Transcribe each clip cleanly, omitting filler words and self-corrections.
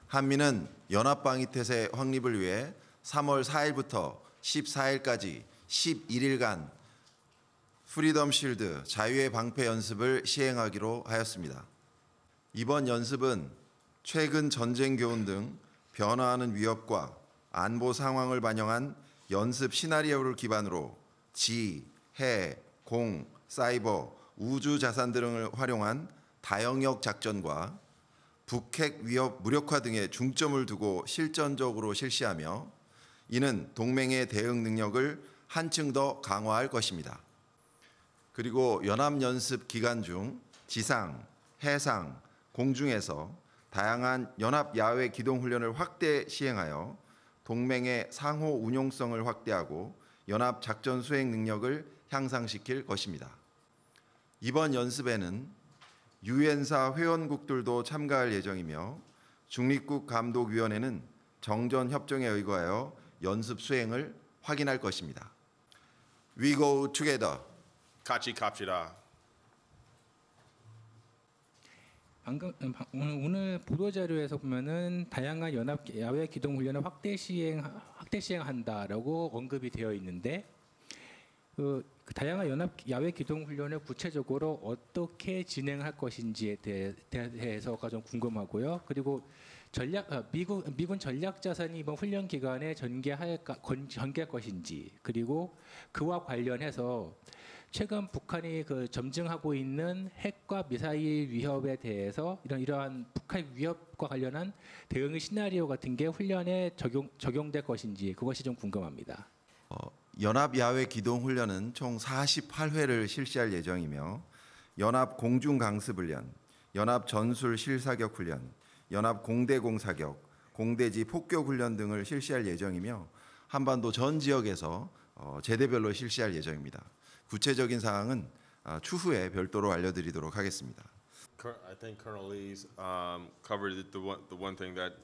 한미는 연합방위태세 확립을 위해 3월 4일부터 14일까지 11일간 프리덤 실드 자유의 방패 연습을 시행하기로 하였습니다. 이번 연습은 최근 전쟁 교훈 등 변화하는 위협과 안보 상황을 반영한 연습 시나리오를 기반으로 지, 해, 공, 사이버, 우주 자산 등을 활용한 다영역 작전과 북핵 위협 무력화 등에 중점을 두고 실전적으로 실시하며 이는 동맹의 대응 능력을 한층 더 강화할 것입니다. 그리고 연합연습 기간 중 지상, 해상, 공중에서 다양한 연합 야외 기동 훈련을 확대 시행하여 동맹의 상호 운용성을 확대하고 연합 작전 수행 능력을 향상시킬 것입니다. 이번 연습에는 유엔사 회원국들도 참가할 예정이며 중립국 감독위원회는 정전 협정에 의거하여 연습 수행을 확인할 것입니다. We go together. 같이 갑시다. 오늘 보도 자료에서 보면은 다양한 연합 야외 기동 훈련을 확대 시행한다라고 언급이 되어 있는데 그 다양한 연합 야외 기동 훈련을 구체적으로 어떻게 진행할 것인지에 대해서가 좀 궁금하고요. 그리고 미군 전략 자산이 이번 훈련 기간에 전개할 것인지, 그리고 그와 관련해서 최근 북한이 점증하고 있는 핵과 미사일 위협에 대해서 이러한 북한 위협과 관련한 대응 시나리오 같은 게 훈련에 적용될 것인지 그것이 좀 궁금합니다. 연합 야외 기동 훈련은 총 48회를 실시할 예정이며 연합 공중 강습 훈련, 연합 전술 실사격 훈련, 연합 공대공 사격, 공대지 폭격 훈련 등을 실시할 예정이며 한반도 전 지역에서 제대별로 실시할 예정입니다. 구체적인 사항은 추후에 별도로 알려드리도록 하겠습니다. I think Colonel Lee's covered the one thing that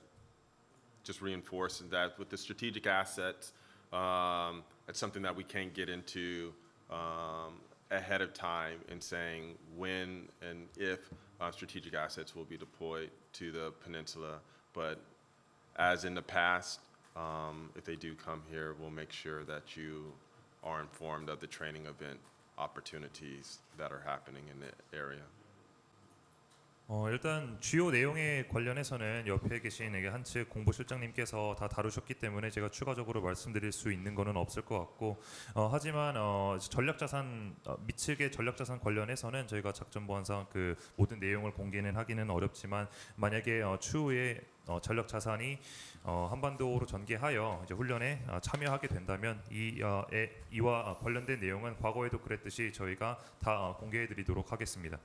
just reinforced that with the strategic assets, it's something that we can't get into ahead of time in saying when and if strategic assets will be deployed to the peninsula. But as in the past, if they do come here, we'll make sure that you are informed of the training event opportunities that are happening in the area. 일단 주요 내용에 관련해서는 옆에 계신 한측 공보실장님께서 다 다루셨기 때문에 제가 추가적으로 말씀드릴 수 있는 거는 없을 것 같고 하지만 전략자산 미측의 전략자산 관련해서는 저희가 작전보안상 그 모든 내용을 공개는 하기는 어렵지만 만약에 추후에 전략자산이 한반도로 전개하여 이제 훈련에 참여하게 된다면 이와 관련된 내용은 과거에도 그랬듯이 저희가 다 공개해드리도록 하겠습니다.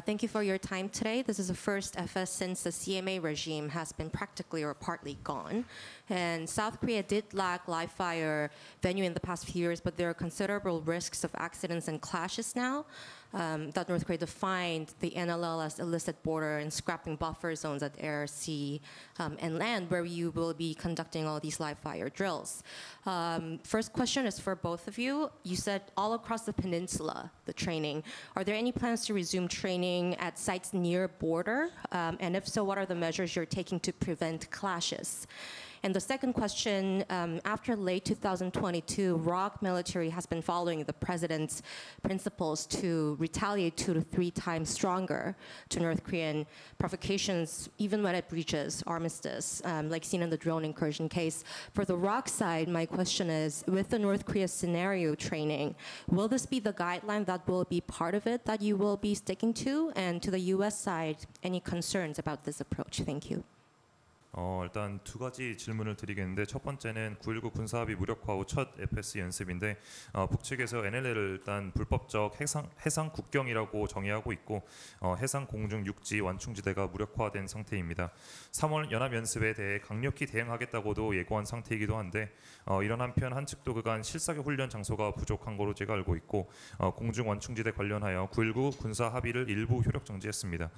Thank you for your time today. This is the first FS since the CMA regime has been practically or partly gone. And South Korea did lack live fire venue in the past few years, but there are considerable risks of accidents and clashes now. That North Korea defined the NLL as illicit border and scrapping buffer zones at air, sea, and land, where you will be conducting all these live fire drills. First question is for both of you. You said all across the peninsula, the training. Are there any plans to resume training at sites near border? And if so, what are the measures you're taking to prevent clashes? And the second question, after late 2022, ROK military has been following the president's principles to retaliate 2 to 3 times stronger to North Korean provocations, even when it breaches armistice, like seen in the drone incursion case. For the ROK side, my question is, with the North Korea scenario training, will this be the guideline that will be part of it that you will be sticking to? And to the US side, any concerns about this approach? Thank you. 일단 두 가지 질문을 드리겠는데 첫 번째는 9.19 군사합의 무력화 후 첫 FS 연습인데 북측에서 NLL을 일단 불법적 해상 국경이라고 정의하고 있고 해상 공중 육지 완충지대가 무력화된 상태입니다. 3월 연합 연습에 대해 강력히 대응하겠다고도 예고한 상태이기도 한데 이런 한편 한 측도 그간 실사격 훈련 장소가 부족한 거로 제가 알고 있고 공중 완충지대 관련하여 9.19 군사 합의를 일부 효력 정지했습니다.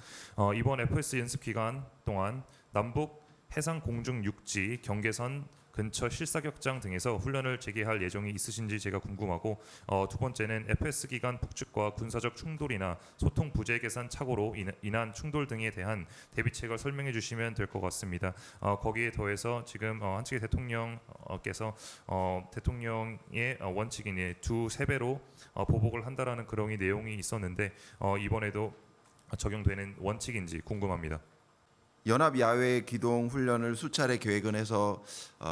이번 FS 연습 기간 동안 남북 해상 공중 육지 경계선 근처 실사격장 등에서 훈련을 재개할 예정이 있으신지 제가 궁금하고 두 번째는 FS 기간 북측과 군사적 충돌이나 소통 부재 계산 착오로 인한 충돌 등에 대한 대비책을 설명해 주시면 될 것 같습니다. 거기에 더해서 지금 한측의 대통령께서 대통령의 원칙인 두세 배로 보복을 한다라는 그런 내용이 있었는데 이번에도 적용되는 원칙인지 궁금합니다. 연합 야외 기동 훈련을 수차례 계획은 해서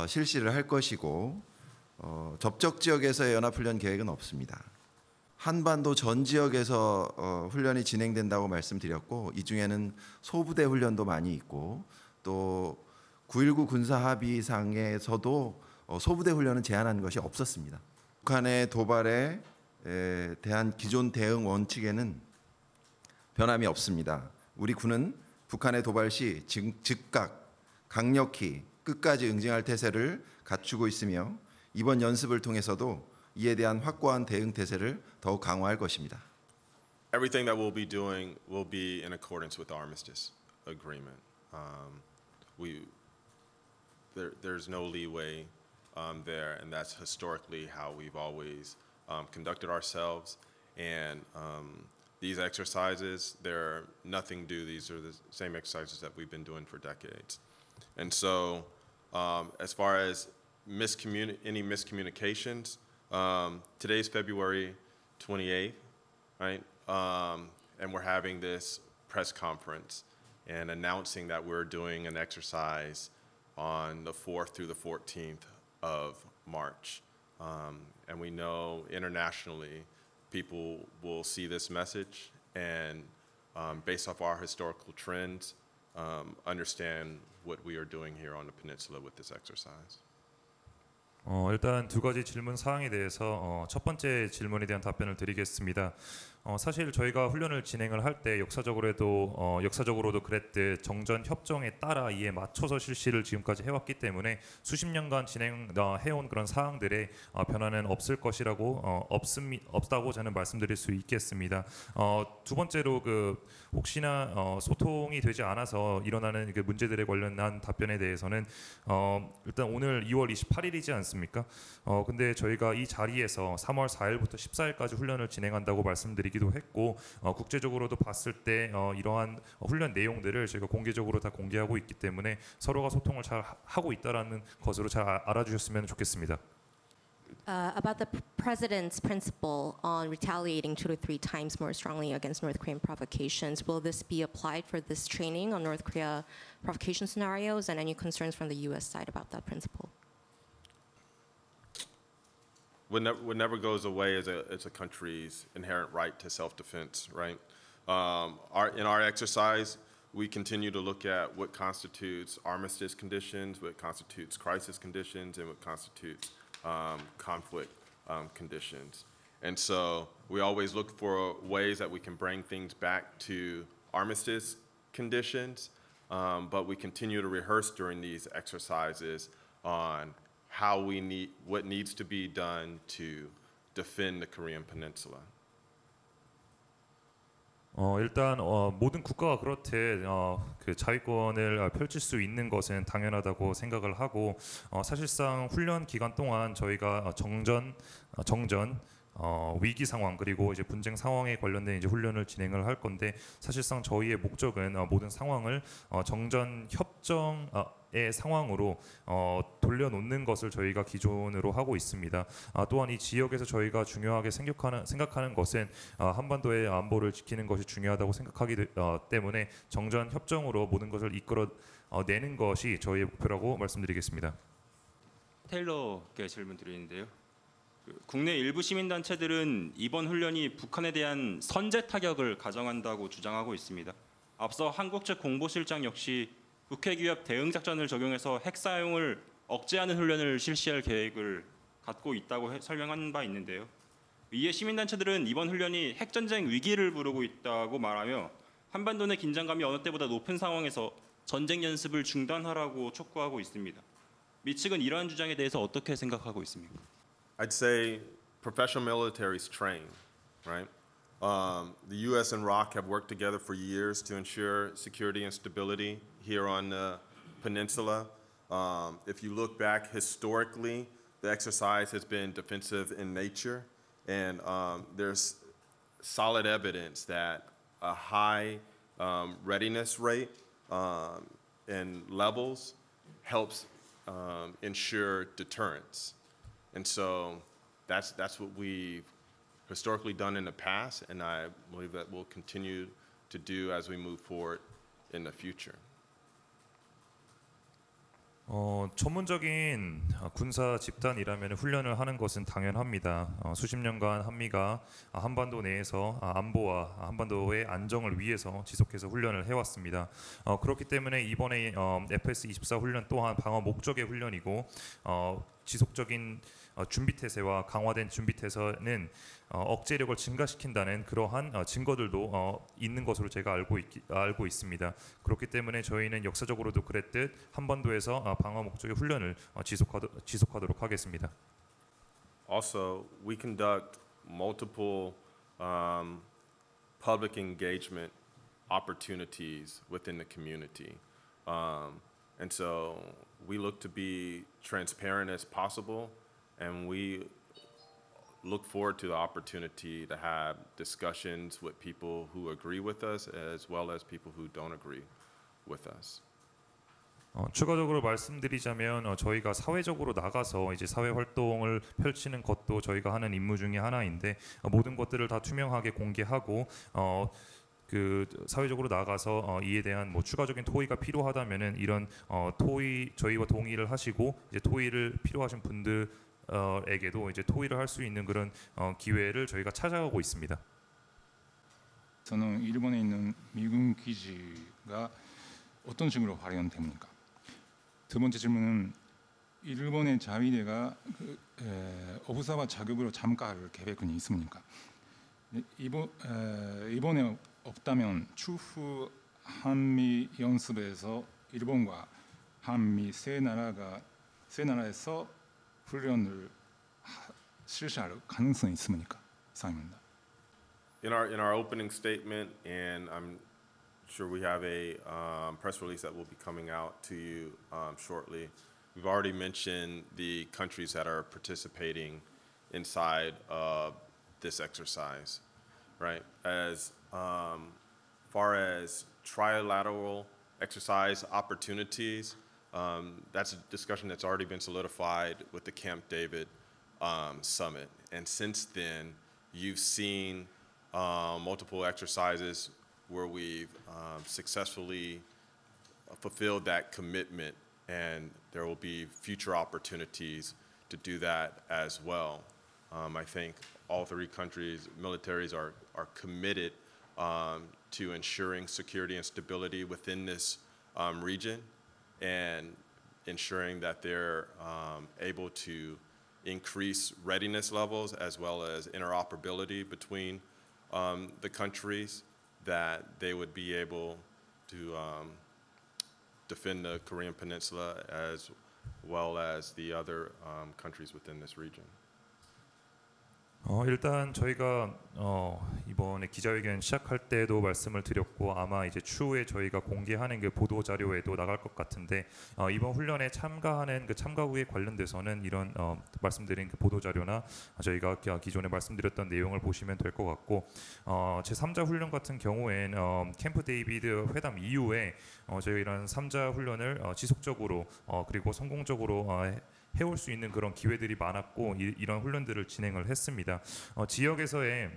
실시를 할 것이고 접촉 지역에서의 연합 훈련 계획은 없습니다. 한반도 전 지역에서 훈련이 진행된다고 말씀드렸고 이 중에는 소부대 훈련도 많이 있고 또 9.19 군사 합의상에서도 소부대 훈련은 제한한 것이 없었습니다. 북한의 도발에 대한 기존 대응 원칙에는 변함이 없습니다. 우리 군은 북한의 도발 시 즉각 강력히 끝까지 응징할 태세를 갖추고 있으며 이번 연습을 통해서도 이에 대한 확고한 대응 태세를 더욱 강화할 것입니다. Everything that we'll be doing will be in accordance with the armistice agreement. There's no leeway there, and that's historically how we've always conducted ourselves. And these exercises, they're nothing new. These are the same exercises that we've been doing for decades. And so, as far as any miscommunications, today's February 28th, right? And we're having this press conference and announcing that we're doing an exercise on the 4th through the 14th of March. And we know internationally, people will see this message and based off our historical trends, understand what we are doing here on the peninsula with this exercise. 일단 두 가지 질문 사항에 대해서 첫 번째 질문에 대한 답변을 드리겠습니다. 사실 저희가 훈련을 진행을 할 때 역사적으로도 그랬듯 정전 협정에 따라 이에 맞춰서 실시를 지금까지 해왔기 때문에 수십 년간 진행해온 그런 사항들의 변화는 없을 것이라고 없다고 저는 말씀드릴 수 있겠습니다. 두 번째로 혹시나 소통이 되지 않아서 일어나는 문제들에 관련한 답변에 대해서는 일단 오늘 2월 28일이지 않습니까? 근데 저희가 이 자리에서 3월 4일부터 14일까지 훈련을 진행한다고 말씀드리기도 했고 국제적으로도 봤을 때 이러한 훈련 내용들을 저희가 공개적으로 다 공개하고 있기 때문에 서로가 소통을 잘 하고 있다라는 것으로 잘 알아주셨으면 좋겠습니다. About the president's principle on retaliating 2 to 3 times more strongly against North Korean provocations, will this be applied for this training on North Korea provocation scenarios, and any concerns from the U.S. side about that principle? What never goes away is a country's inherent right to self-defense, right? In our exercise, we continue to look at what constitutes armistice conditions, what constitutes crisis conditions, and what constitutes conflict conditions. And so we always look for ways that we can bring things back to armistice conditions, but we continue to rehearse during these exercises on what needs to be done to defend the Korean Peninsula. 일단 모든 국가가 그렇듯 그 자위권을 펼칠 수 있는 것은 당연하다고 생각을 하고 사실상 훈련 기간 동안 저희가 정전 위기 상황 그리고 이제 분쟁 상황에 관련된 이제 훈련을 진행을 할 건데 사실상 저희의 목적은 모든 상황을 정전 협정의 상황으로 돌려놓는 것을 저희가 기존으로 하고 있습니다. 또한 이 지역에서 저희가 중요하게 생각하는 것은 한반도의 안보를 지키는 것이 중요하다고 생각하기 때문에 정전 협정으로 모든 것을 이끌어내는 것이 저희의 목표라고 말씀드리겠습니다. 테일러께 질문 드리는데요. 국내 일부 시민단체들은 이번 훈련이 북한에 대한 선제 타격을 가정한다고 주장하고 있습니다. 앞서 한국 측 공보실장 역시 북핵위협 대응작전을 적용해서 핵 사용을 억제하는 훈련을 실시할 계획을 갖고 있다고 설명한 바 있는데요. 이에 시민단체들은 이번 훈련이 핵전쟁 위기를 부르고 있다고 말하며 한반도 내 긴장감이 어느 때보다 높은 상황에서 전쟁 연습을 중단하라고 촉구하고 있습니다. 미 측은 이러한 주장에 대해서 어떻게 생각하고 있습니까? I'd say professional militaries train, right? The U.S. and ROC have worked together for years to ensure security and stability here on the peninsula. If you look back historically, the exercise has been defensive in nature, and there's solid evidence that a high readiness rate and levels helps ensure deterrence. And so that's what we've historically done in the past, and I believe that we'll continue to do as we move forward in the future. 전문적인 군사 집단이라면 훈련을 하는 것은 당연합니다. 수십 년간 한미가 한반도 내에서 안보와 한반도의 안정을 위해서 지속해서 훈련을 해왔습니다. 그렇기 때문에 이번에 FS-24 훈련 또한 방어 목적의 훈련이고 지속적인 준비태세와 강화된 준비태세는 억제력을 증가시킨다는 그러한 증거들도 있는 것으로 제가 알고 있습니다. 그렇기 때문에 저희는 역사적으로도 그랬듯 한반도에서 방어 목적의 훈련을 지속하도록 하겠습니다. Also, we conduct multiple public engagement opportunities within the community. And so we look to be transparent as possible, and we look forward to the opportunity to have discussions with people who agree with us as well as people who don't agree with us. 추가적으로 말씀드리자면 저희가 사회적으로 나가서 이제 사회 활동을 펼치는 것도 저희가 하는 임무 중에 하나인데 모든 것들을 다 투명하게 공개하고 그 사회적으로 나가서 이에 대한 뭐 추가적인 토의가 필요하다면은 이런 토의 저희와 동의를 하시고 이제 토의를 필요하신 분들에게도 이제 토의를 할 수 있는 그런 기회를 저희가 찾아가고 있습니다. その 일본에 있는 미군 기지가 어떤 식으로 활용됩니까? 두 번째 질문은 일본의 자위대가 어부사와 자격으로 참가할 계획은 있습니까? 이번에 없다면 추후 한미 연습에서 일본과 한미 세 나라에서 훈련을 실시할 가능성이 있습니까? 이상입니다. In our opening statement, and I'm sure we have a press release that will be coming out to you shortly, we've already mentioned the countries that are participating inside of this exercise, right? As far as trilateral exercise opportunities, that's a discussion that's already been solidified with the Camp David summit. And since then, you've seen multiple exercises where we've successfully fulfilled that commitment, and there will be future opportunities to do that as well. I think all three countries' militaries are committed to ensuring security and stability within this region, and ensuring that they're able to increase readiness levels as well as interoperability between the countries, that they would be able to defend the Korean Peninsula as well as the other countries within this region. 일단 저희가 이번에 기자회견 시작할 때도 말씀을 드렸고 아마 이제 추후에 저희가 공개하는 그 보도 자료에도 나갈 것 같은데 이번 훈련에 참가하는 그 참가국에 관련돼서는 이런 말씀드린 그 보도 자료나 저희가 기존에 말씀드렸던 내용을 보시면 될 것 같고 제 3자 훈련 같은 경우엔 캠프 데이비드 회담 이후에 저희가 이런 3자 훈련을 지속적으로 그리고 성공적으로 해올 수 있는 그런 기회들이 많았고 이런 훈련들을 진행을 했습니다. 지역에서의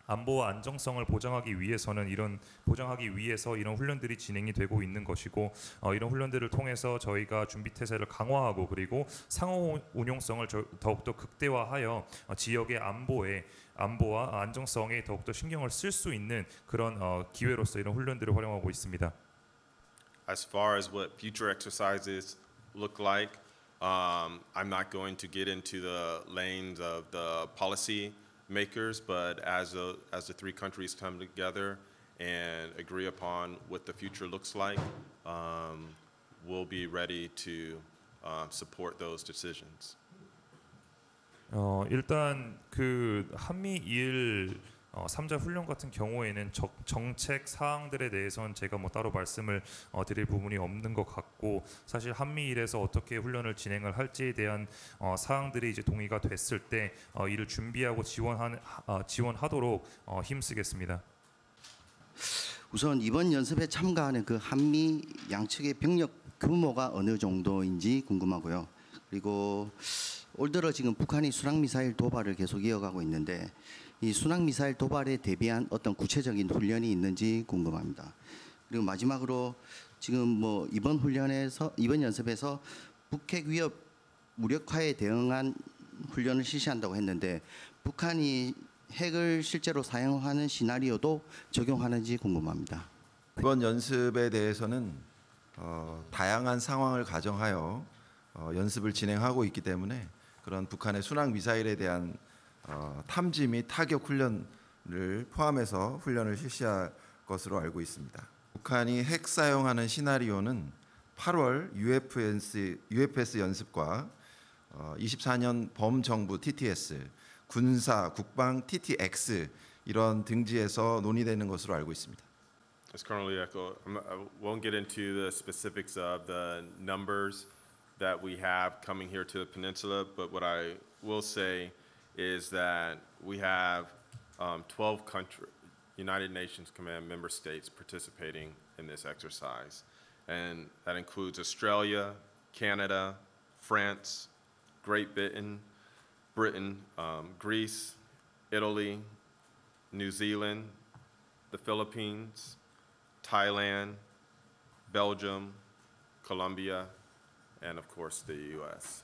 안보와 안정성을 보장하기 위해서 이런 훈련들이 진행이 되고 있는 것이고 이런 훈련들을 통해서 저희가 준비 태세를 강화하고 그리고 상호 운용성을 더욱더 극대화하여 지역의 안보와 안정성에 더욱더 신경을 쓸 수 있는 그런 기회로서 이런 훈련들을 활용하고 있습니다. As far as what future exercises look like, I'm not going to get into the lanes of the policy makers, but as the three countries come together and agree upon what the future looks like, we'll be ready to support those decisions. 일단 그 한미일 3자 훈련 같은 경우에는 정책 사항들에 대해서는 제가 뭐 따로 말씀을 드릴 부분이 없는 것 같고 사실 한미일에서 어떻게 훈련을 진행을 할지에 대한 사항들이 이제 동의가 됐을 때 이를 준비하고 지원하도록 힘쓰겠습니다. 우선 이번 연습에 참가하는 그 한미 양측의 병력 규모가 어느 정도인지 궁금하고요. 그리고 올 들어 지금 북한이 순항미사일 도발을 계속 이어가고 있는데 이 순항미사일 도발에 대비한 어떤 구체적인 훈련이 있는지 궁금합니다. 그리고 마지막으로 지금 뭐 이번 연습에서 북핵 위협 무력화에 대응한 훈련을 실시한다고 했는데 북한이 핵을 실제로 사용하는 시나리오도 적용하는지 궁금합니다. 이번 연습에 대해서는 다양한 상황을 가정하여 연습을 진행하고 있기 때문에 그런 북한의 순항 미사일에 대한 탐지 및 타격 훈련을 포함해서 훈련을 실시할 것으로 알고 있습니다. 북한이 핵 사용하는 시나리오는 8월 UFS 연습과 24년 범정부 TTS, 군사, 국방 TTX 이런 등지에서 논의되는 것으로 알고 있습니다. It's currently echo. I won't get into the specifics of the numbers that we have coming here to the peninsula, but what I will say is that we have 12 United Nations Command member states participating in this exercise. And that includes Australia, Canada, France, Great Britain, Greece, Italy, New Zealand, the Philippines, Thailand, Belgium, Colombia, and of course the U.S.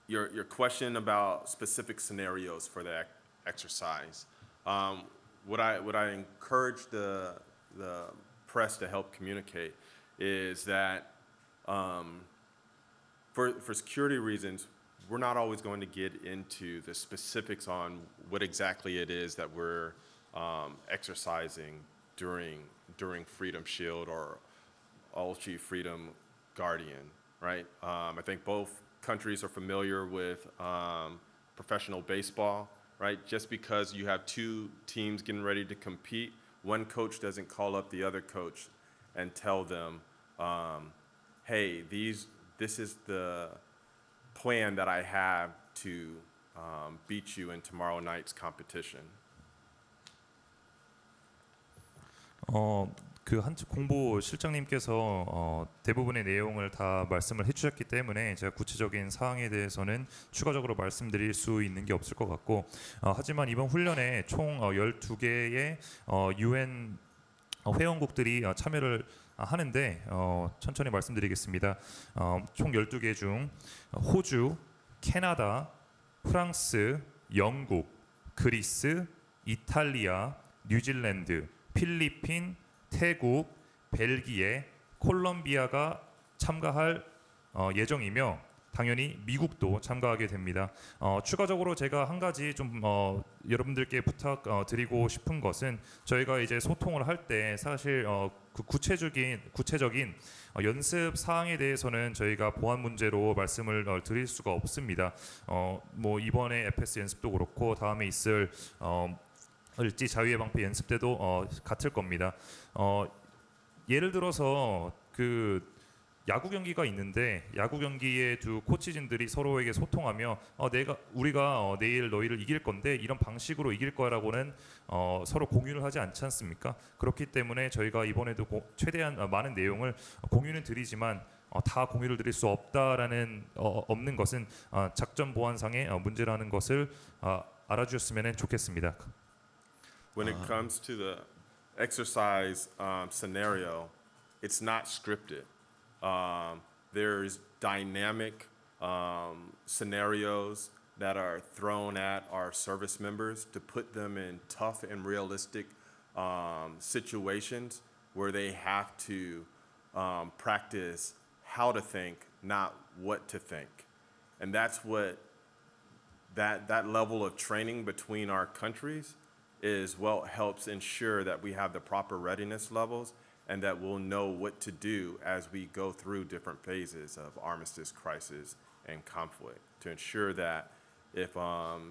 Your question about specific scenarios for the exercise. What I encourage the press to help communicate is that for security reasons, we're not always going to get into the specifics on what exactly it is that we're exercising during Freedom Shield or Ulchi Freedom Guardian, right? I think both countries are familiar with professional baseball, right? Just because you have two teams getting ready to compete, one coach doesn't call up the other coach and tell them, hey, this is the plan that I have to beat you in tomorrow night's competition. 그 한측 공보 실장님께서 대부분의 내용을 다 말씀을 해주셨기 때문에 제가 구체적인 사항에 대해서는 추가적으로 말씀드릴 수 있는 게 없을 것 같고 하지만 이번 훈련에 총 12개의 UN 회원국들이 참여를 하는데 천천히 말씀드리겠습니다. 총 12개 중 호주, 캐나다, 프랑스, 영국, 그리스, 이탈리아, 뉴질랜드, 필리핀, 태국, 벨기에, 콜롬비아가 참가할 예정이며 당연히 미국도 참가하게 됩니다. 추가적으로 제가 한 가지 좀 여러분들께 부탁드리고 싶은 것은 저희가 이제 소통을 할 때 사실 그 구체적인 연습 사항에 대해서는 저희가 보안 문제로 말씀을 드릴 수가 없습니다. 뭐 이번에 FS 연습도 그렇고 다음에 있을 을지 자유의 방패 연습 때도 같을 겁니다. 예를 들어서 그 야구 경기가 있는데 야구 경기에 두 코치진들이 서로에게 소통하며 우리가 내일 너희를 이길 건데 이런 방식으로 이길 거라고는 서로 공유를 하지 않지 않습니까? 그렇기 때문에 저희가 이번에도 최대한 많은 내용을 공유는 드리지만 다 공유를 드릴 수 없는 것은 작전 보안상의 문제라는 것을 알아주셨으면 좋겠습니다. When it comes to the exercise scenario, it's not scripted. There's dynamic scenarios that are thrown at our service members to put them in tough and realistic situations where they have to practice how to think, not what to think. And that's what that level of training between our countries is what helps ensure that we have the proper readiness levels and that we'll know what to do as we go through different phases of armistice, crisis, and conflict to ensure that if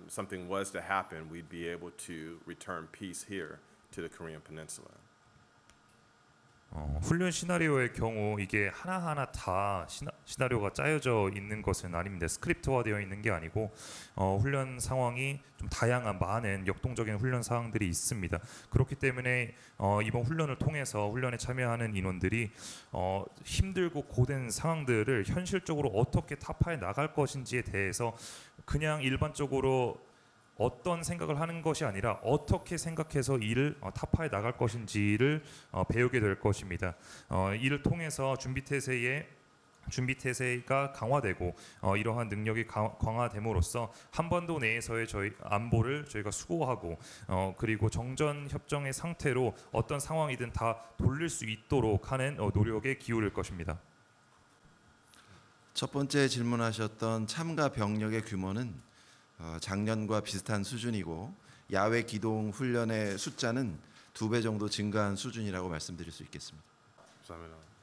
something was to happen, we'd be able to return peace here to the Korean Peninsula. 훈련 시나리오의 경우 이게 하나하나 다 시나리오가 짜여져 있는 것은 아닙니다. 스크립트화되어 있는 게 아니고 훈련 상황이 좀 다양한 많은 역동적인 훈련 상황들이 있습니다. 그렇기 때문에 이번 훈련을 통해서 훈련에 참여하는 인원들이 힘들고 고된 상황들을 현실적으로 어떻게 타파해 나갈 것인지에 대해서 그냥 일반적으로 어떤 생각을 하는 것이 아니라 어떻게 생각해서 이를 타파해 나갈 것인지를 배우게 될 것입니다. 이를 통해서 준비 태세가 강화되고 이러한 능력이 강화됨으로써 한반도 내에서의 저희 안보를 저희가 수호하고 그리고 정전 협정의 상태로 어떤 상황이든 다 돌릴 수 있도록 하는 노력에 기울일 것입니다. 첫 번째 질문하셨던 참가 병력의 규모는 작년과 비슷한 수준이고 야외 기동 훈련의 숫자는 2배 정도 증가한 수준이라고 말씀드릴 수 있겠습니다. 감사합니다.